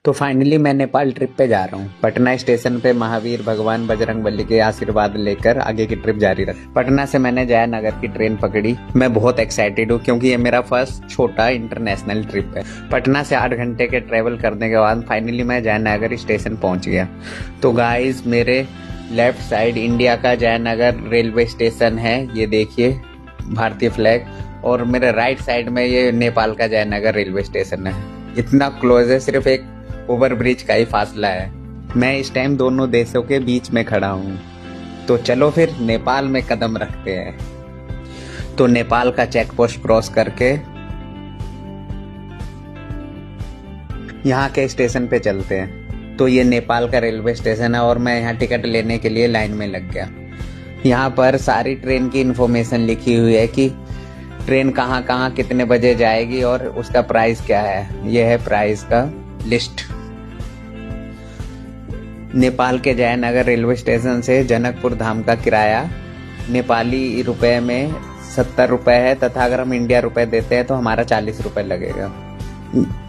तो फाइनली मैं नेपाल ट्रिप पे जा रहा हूँ। पटना स्टेशन पे महावीर भगवान बजरंगबली के आशीर्वाद लेकर आगे की ट्रिप जारी रख। पटना से मैंने जयनगर की ट्रेन पकड़ी। मैं बहुत एक्साइटेड हूँ क्योंकि ये मेरा फर्स्ट छोटा इंटरनेशनल ट्रिप है। पटना से 8 घंटे के ट्रेवल करने के बाद फाइनली मैं जयनगर स्टेशन पहुंच गया। तो गाइस, मेरे लेफ्ट साइड इंडिया का जयनगर रेलवे स्टेशन है, ये देखिए भारतीय फ्लैग, और मेरे राइट साइड में ये नेपाल का जयनगर रेलवे स्टेशन है। इतना क्लोज है, सिर्फ एक ओवर ब्रिज का ही फासला है। मैं इस टाइम दोनों देशों के बीच में खड़ा हूँ। तो चलो फिर नेपाल में कदम रखते हैं। तो नेपाल का चेक पोस्ट क्रॉस करके यहाँ के स्टेशन पे चलते हैं। तो ये नेपाल का रेलवे स्टेशन है और मैं यहाँ टिकट लेने के लिए लाइन में लग गया। यहाँ पर सारी ट्रेन की इन्फॉर्मेशन लिखी हुई है कि ट्रेन कहाँ कहाँ कितने बजे जाएगी और उसका प्राइस क्या है। यह है प्राइस का लिस्ट। नेपाल के जयनगर रेलवे स्टेशन से जनकपुर धाम का किराया नेपाली रुपए में 70 रुपए है, तथा अगर हम इंडिया रुपए देते हैं तो हमारा 40 रुपए लगेगा।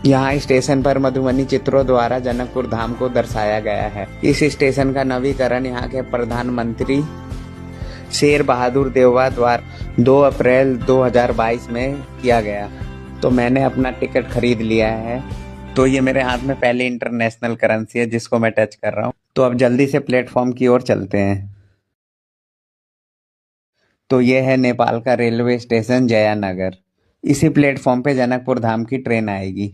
यहाँ स्टेशन पर मधुबनी चित्रों द्वारा जनकपुर धाम को दर्शाया गया है। इस स्टेशन का नवीकरण यहाँ के प्रधानमंत्री शेर बहादुर देववा द्वारा 2 अप्रैल 2022 में किया गया। तो मैंने अपना टिकट खरीद लिया है। तो ये मेरे हाथ में पहली इंटरनेशनल करेंसी है जिसको मैं टच कर रहा हूँ। तो अब जल्दी से प्लेटफॉर्म की ओर चलते हैं। तो ये है नेपाल का रेलवे स्टेशन जयनगर। इसी प्लेटफॉर्म पे जनकपुर धाम की ट्रेन आएगी।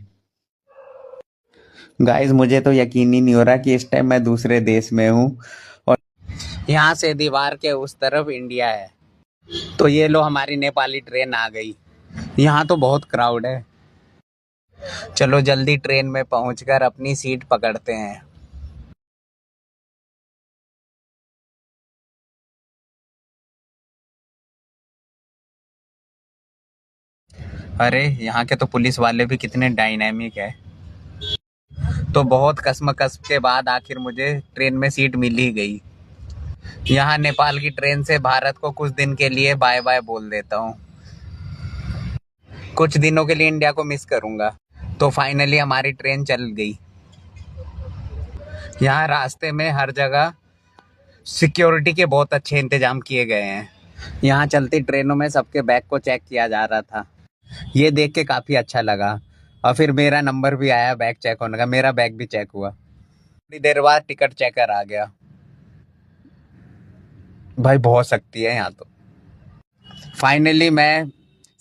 गाइस, मुझे तो यकीन ही नहीं हो रहा कि इस टाइम मैं दूसरे देश में हूँ और यहाँ से दीवार के उस तरफ इंडिया है। तो ये लो, हमारी नेपाली ट्रेन आ गई। यहाँ तो बहुत क्राउड है। चलो जल्दी ट्रेन में पहुंचकर अपनी सीट पकड़ते हैं। अरे, यहाँ के तो पुलिस वाले भी कितने डायनामिक है। तो बहुत कश्मकश के बाद आखिर मुझे ट्रेन में सीट मिल ही गई। यहाँ नेपाल की ट्रेन से भारत को कुछ दिन के लिए बाय बाय बोल देता हूँ। कुछ दिनों के लिए इंडिया को मिस करूंगा। तो फाइनली हमारी ट्रेन चल गई। यहाँ रास्ते में हर जगह सिक्योरिटी के बहुत अच्छे इंतजाम किए गए हैं। यहाँ चलती ट्रेनों में सबके बैग को चेक किया जा रहा था। ये देख के काफी अच्छा लगा। और फिर मेरा नंबर भी आया बैग चेक होने का। मेरा बैग भी चेक हुआ। थोड़ी देर बाद टिकट चेकर आ गया। भाई बहुत सख्ती है यहाँ तो। फाइनली मैं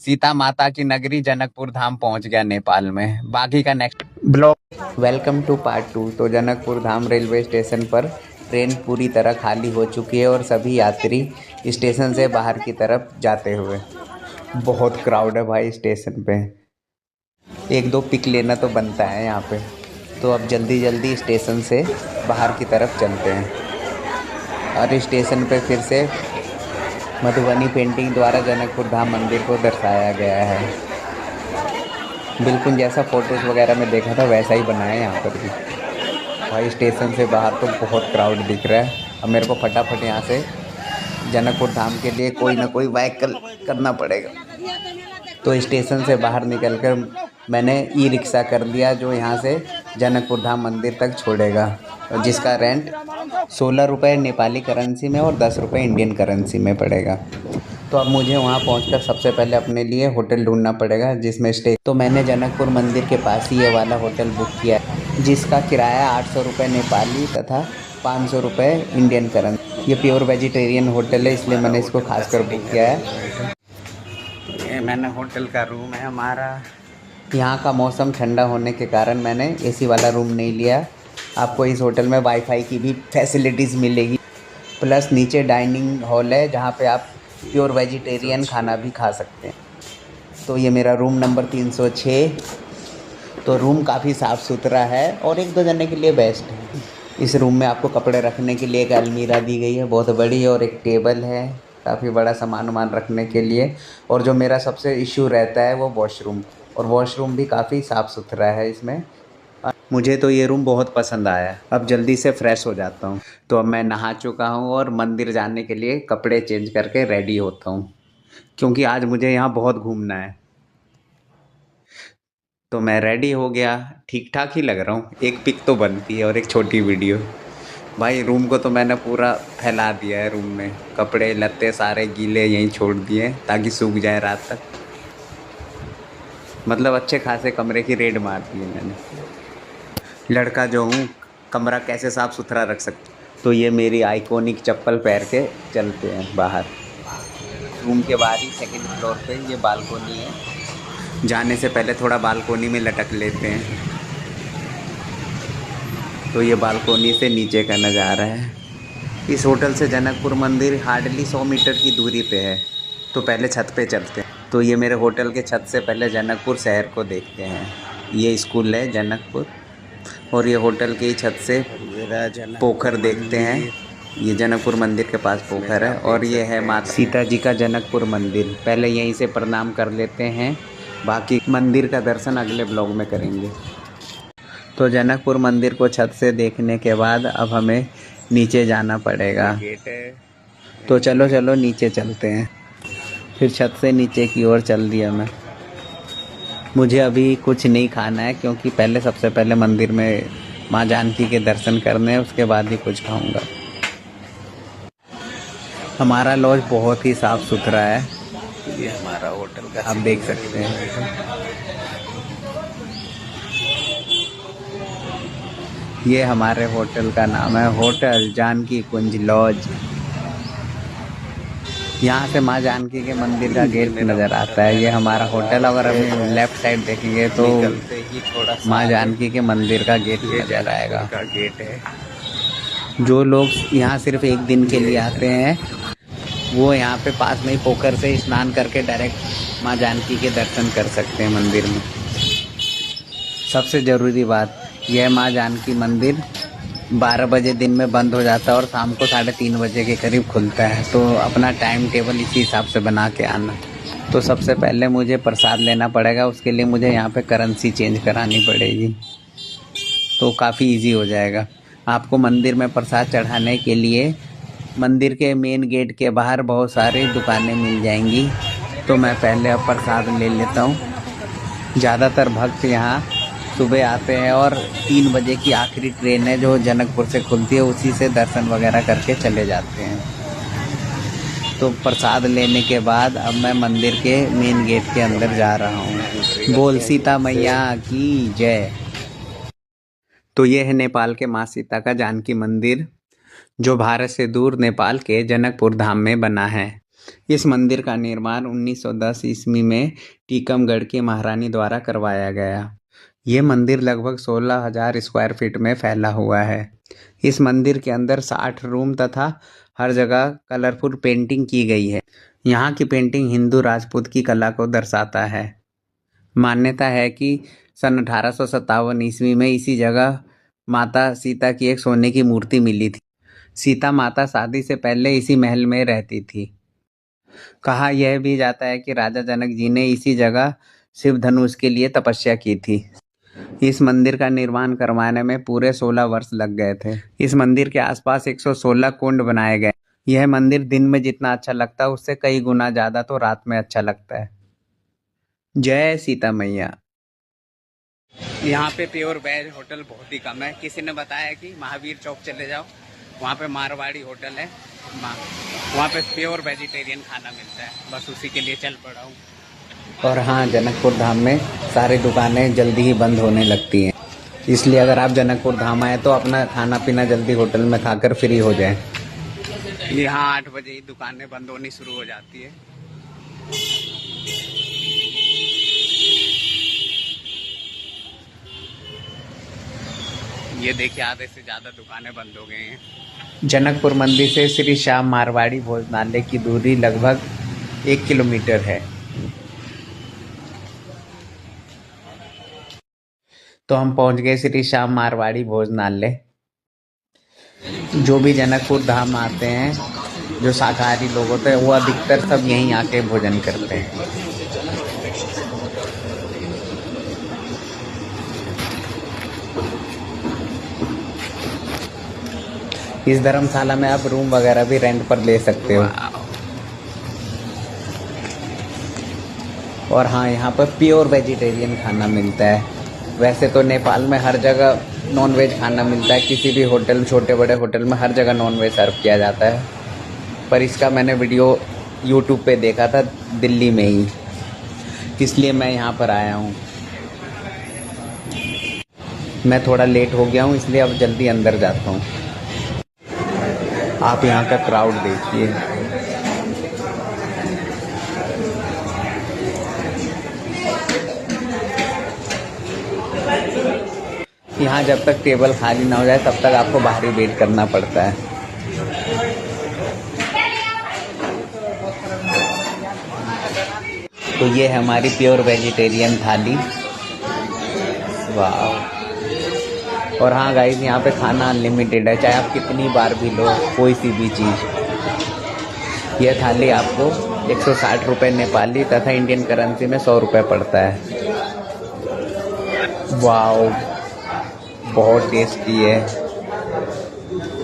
सीता माता की नगरी जनकपुर धाम पहुंच गया नेपाल में। बाकी का next blog. Welcome to part 2। तो जनकपुर धाम रेलवे स्टेशन पर ट्रेन पूरी तरह खाली हो चुकी है और सभी यात्री स्टेशन से बाहर की तरफ जाते हुए। बहुत क्राउड है भाई स्टेशन पे। 1-2 पिक लेना तो बनता है यहाँ पे। तो अब जल्दी जल्दी स्टेशन से बाहर की तरफ चलते हैं। और स्टेशन पे फिर से मधुबनी पेंटिंग द्वारा जनकपुर धाम मंदिर को दर्शाया गया है। बिल्कुल जैसा फोटोज़ वगैरह में देखा था वैसा ही बना है यहाँ पर भी। भाई स्टेशन से बाहर तो बहुत क्राउड दिख रहा है। अब मेरे को फटाफट यहाँ से जनकपुर धाम के लिए कोई ना कोई व्हीकल करना पड़ेगा। तो स्टेशन से बाहर निकलकर मैंने ई रिक्शा कर लिया जो यहाँ से जनकपुर धाम मंदिर तक छोड़ेगा, और जिसका रेंट 16 रुपये नेपाली करेंसी में और 10 रुपये इंडियन करेंसी में पड़ेगा। तो अब मुझे वहाँ पहुँचकर सबसे पहले अपने लिए होटल ढूंढना पड़ेगा जिसमें स्टे। तो मैंने जनकपुर मंदिर के पास ही ये वाला होटल बुक किया जिसका किराया 800 रुपये नेपाली तथा 500 रुपये इंडियन करेंसी। ये प्योर वेजिटेरियन होटल है, इसलिए मैंने इसको खासकर बुक किया है। ये मैंने होटल का रूम है हमारा। यहाँ का मौसम ठंडा होने के कारण मैंने एसी वाला रूम नहीं लिया। आपको इस होटल में वाईफाई की भी फैसिलिटीज़ मिलेगी, प्लस नीचे डाइनिंग हॉल है जहाँ पे आप प्योर वेजिटेरियन खाना भी खा सकते हैं। तो ये मेरा रूम नंबर 306। तो रूम काफ़ी साफ़ सुथरा है और 1-2 जने के लिए बेस्ट है। इस रूम में आपको कपड़े रखने के लिए एक अलमीरा दी गई है बहुत बड़ी, और एक टेबल है काफ़ी बड़ा सामान वामान रखने के लिए। और जो मेरा सबसे इशू रहता है वो वॉशरूम, और वॉशरूम भी काफ़ी साफ़ सुथरा है इसमें। मुझे तो ये रूम बहुत पसंद आया। अब जल्दी से फ्रेश हो जाता हूँ। तो अब मैं नहा चुका हूँ और मंदिर जाने के लिए कपड़े चेंज करके रेडी होता हूँ क्योंकि आज मुझे यहाँ बहुत घूमना है। तो मैं रेडी हो गया, ठीक ठाक ही लग रहा हूँ। एक पिक तो बनती है और एक छोटी वीडियो। भाई रूम को तो मैंने पूरा फैला दिया है। रूम में कपड़े लत्ते सारे गीले यहीं छोड़ दिए ताकि सूख जाए रात तक। मतलब अच्छे खासे कमरे की रेड मार दी है मैंने। लड़का जो हूँ कमरा कैसे साफ़ सुथरा रख सकता। तो ये मेरी आइकॉनिक चप्पल पहन के चलते हैं बाहर। रूम के बाहर ही सेकंड फ्लोर पे ये बालकोनी है। जाने से पहले थोड़ा बालकोनी में लटक लेते हैं। तो ये बालकोनी से नीचे का नज़ारा है। इस होटल से जनकपुर मंदिर हार्डली 100 मीटर की दूरी पे है। तो पहले छत पे चलते हैं। तो ये मेरे होटल के छत से पहले जनकपुर शहर को देखते हैं। ये स्कूल है जनकपुर, और ये होटल के ही छत से पोखर देखते हैं। ये जनकपुर मंदिर के पास पोखर है। और ये है माता सीता जी का जनकपुर मंदिर। पहले यहीं से प्रणाम कर लेते हैं, बाकी मंदिर का दर्शन अगले ब्लॉग में करेंगे। तो जनकपुर मंदिर को छत से देखने के बाद अब हमें नीचे जाना पड़ेगा। तो चलो चलो नीचे चलते हैं। फिर छत से नीचे की ओर चल दिया मैं। मुझे अभी कुछ नहीं खाना है, क्योंकि पहले सबसे पहले मंदिर में माँ जानकी के दर्शन करने हैं, उसके बाद ही कुछ खाऊंगा। हमारा लॉज बहुत ही साफ़ सुथरा है। ये हमारा होटल का आप देख सकते हैं। ये हमारे होटल का नाम है होटल जानकी कुंज लॉज। यहाँ से माँ जानकी के मंदिर का गेट नज़र आता है। ये हमारा होटल। अगर हम लेफ़्ट साइड देखेंगे तो माँ जानकी के मंदिर का गेट नज़र आएगा। गेट है। जो लोग यहाँ सिर्फ एक दिन के लिए आते हैं वो यहाँ पे पास में ही पोखर से स्नान करके डायरेक्ट माँ जानकी के दर्शन कर सकते हैं मंदिर में। सबसे ज़रूरी बात, यह माँ जानकी मंदिर 12 बजे दिन में बंद हो जाता है और शाम को 3:30 बजे के करीब खुलता है। तो अपना टाइम टेबल इसी हिसाब से बना के आना। तो सबसे पहले मुझे प्रसाद लेना पड़ेगा। उसके लिए मुझे यहाँ पे करेंसी चेंज करानी पड़ेगी, तो काफ़ी इजी हो जाएगा। आपको मंदिर में प्रसाद चढ़ाने के लिए मंदिर के मेन गेट के बाहर बहुत सारी दुकानें मिल जाएंगी। तो मैं पहले अब प्रसाद ले लेता हूँ। ज़्यादातर भक्त यहाँ सुबह आते हैं और 3 बजे की आखिरी ट्रेन है जो जनकपुर से खुलती है, उसी से दर्शन वगैरह करके चले जाते हैं। तो प्रसाद लेने के बाद अब मैं मंदिर के मेन गेट के अंदर जा रहा हूँ। बोल सीता मैया की जय। तो ये है नेपाल के माँ सीता का जानकी मंदिर, जो भारत से दूर नेपाल के जनकपुर धाम में बना है। इस मंदिर का निर्माण 1910 ईस्वी में टीकमगढ़ की महारानी द्वारा करवाया गया। ये मंदिर लगभग 16,000 स्क्वायर फीट में फैला हुआ है। इस मंदिर के अंदर 60 रूम तथा हर जगह कलरफुल पेंटिंग की गई है। यहाँ की पेंटिंग हिंदू राजपूत की कला को दर्शाता है। मान्यता है कि सन 1857 ईस्वी में इसी जगह माता सीता की एक सोने की मूर्ति मिली थी। सीता माता शादी से पहले इसी महल में रहती थी। कहा यह भी जाता है कि राजा जनक जी ने इसी जगह शिव धनुष के लिए तपस्या की थी। इस मंदिर का निर्माण करवाने में पूरे 16 वर्ष लग गए थे। इस मंदिर के आसपास 116 कुंड बनाए गए। यह मंदिर दिन में जितना अच्छा लगता है उससे कई गुना ज़्यादा तो रात में अच्छा लगता है। जय सीता मैया। यहाँ पे प्योर वेज होटल बहुत ही कम है। किसी ने बताया कि महावीर चौक चले जाओ, वहाँ पे मारवाड़ी होटल है, वहाँ पे प्योर वेजिटेरियन खाना मिलता है। बस उसी के लिए चल पड़ा हूँ। और हाँ, जनकपुर धाम में सारी दुकानें जल्दी ही बंद होने लगती हैं, इसलिए अगर आप जनकपुर धाम आए तो अपना खाना पीना जल्दी होटल में खाकर फ्री हो जाए। यहाँ 8 बजे ही दुकानें बंद होनी शुरू हो जाती है। ये देखिए आधे से ज़्यादा दुकानें बंद हो गई हैं। जनकपुर मंदिर से श्री श्याम मारवाड़ी भोजनालय की दूरी लगभग 1 किलोमीटर है। तो हम पहुंच गए श्री श्याम मारवाड़ी भोजनालय। जो भी जनकपुर धाम आते हैं, जो शाकाहारी लोग होते हैं, वो अधिकतर सब यहीं आके भोजन करते हैं। इस धर्मशाला में आप रूम वगैरह भी रेंट पर ले सकते हो। और हाँ, यहाँ पर प्योर वेजिटेरियन खाना मिलता है। वैसे तो नेपाल में हर जगह नॉन वेज खाना मिलता है, किसी भी होटल, छोटे बड़े होटल में हर जगह नॉन वेज सर्व किया जाता है। पर इसका मैंने वीडियो यूट्यूब पे देखा था दिल्ली में ही, इसलिए मैं यहाँ पर आया हूँ। मैं थोड़ा लेट हो गया हूँ, इसलिए अब जल्दी अंदर जाता हूँ। आप यहाँ का क्राउड देखिए। यहाँ जब तक टेबल खाली ना हो जाए तब तक आपको बाहर ही वेट करना पड़ता है। तो ये है हमारी प्योर वेजिटेरियन थाली। वाह। और हाँ गाइस, यहाँ पे खाना अनलिमिटेड है, चाहे आप कितनी बार भी लो कोई सी भी चीज़। यह थाली आपको 160 रुपये नेपाली तथा इंडियन करेंसी में 100 रुपये पड़ता है। वाओ, बहुत टेस्टी है।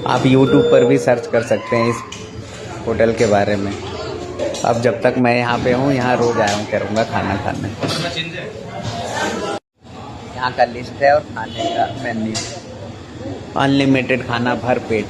आप YouTube पर भी सर्च कर सकते हैं इस होटल के बारे में। अब जब तक मैं यहाँ पे हूँ, यहाँ रोज़ आया करूँगा खाना खाने। यहाँ का लिस्ट है और खाने का मेन्यू। अनलिमिटेड खाना भर पेट।